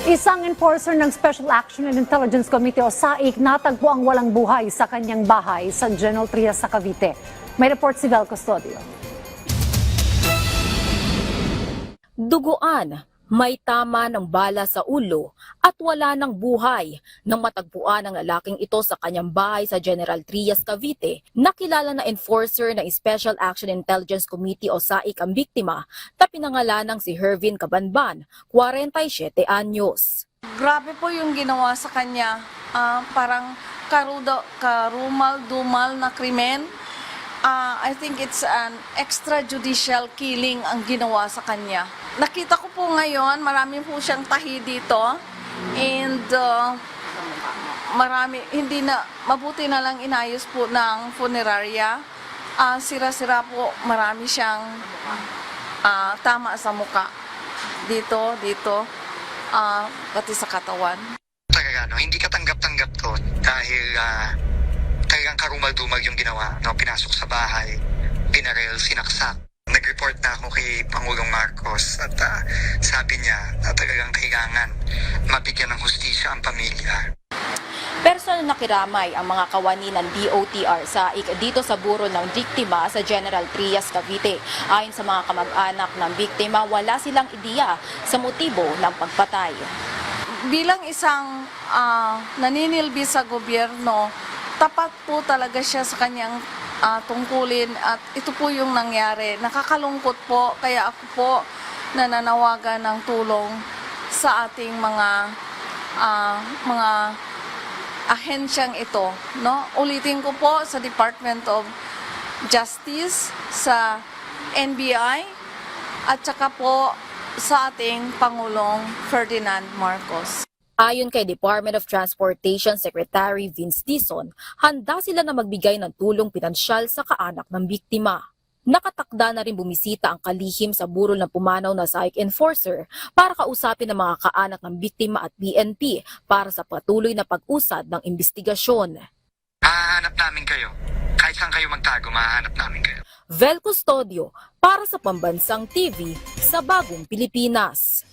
Isang enforcer ng Special Action and Intelligence Committee o SAIC natagpo ang walang buhay sa kanyang bahay sa General Trias sa Cavite. May report si Vel Custodio. Duguan, may tama ng bala sa ulo at wala ng buhay nang matagpuan ang lalaking ito sa kanyang bahay sa General Trias, Cavite. Nakilala na enforcer ng Special Action Intelligence Committee o SAIC ang biktima na pinangalanang si Hervin Cabanban, 47 anyos. Grabe po yung ginawa sa kanya. Parang karumal-dumal na krimen. I think it's an extrajudicial killing ang ginawa sa kanya. Nakita ko po ngayon, marami po siyang tahi dito. And mabuti na lang inayos po ng funeraria. Sira-sira po, marami siyang tama sa muka. Dito, pati sa katawan. Hindi katanggap-tanggap to dahil talagang karumal-dumal yung ginawa. Pinasok sa bahay, pinarel, sinaksak. Nag-report na ako kay Pangulong Marcos at sabi niya na talagang kailangan mabigyan ng hustisya ang pamilya. Personal na kiramay ang mga kawani ng DOTR SAIC dito sa buro ng biktima sa General Trias, Cavite. Ayon sa mga kamag-anak ng biktima, wala silang ideya sa motibo ng pagpatay. Bilang isang naninilbi sa gobyerno, tapat po talaga siya sa kanyang tungkulin at ito po yung nangyari. Nakakalungkot po, kaya ako po nananawagan ng tulong sa ating mga ahensyang ito. No? Ulitin ko po sa Department of Justice, sa NBI, at saka po sa ating Pangulong Ferdinand Marcos. Ayon kay Department of Transportation Secretary Vince Dizon, handa sila na magbigay ng tulong pinansyal sa kaanak ng biktima. Nakatakda na rin bumisita ang kalihim sa burol ng pumanaw na SAIC enforcer para kausapin ang mga kaanak ng biktima at PNP para sa patuloy na pag-usad ng investigasyon. Hahanap namin kayo. Kahit saan kayo magtago, mahahanap namin kayo. Vel Custodio para sa Pambansang TV sa Bagong Pilipinas.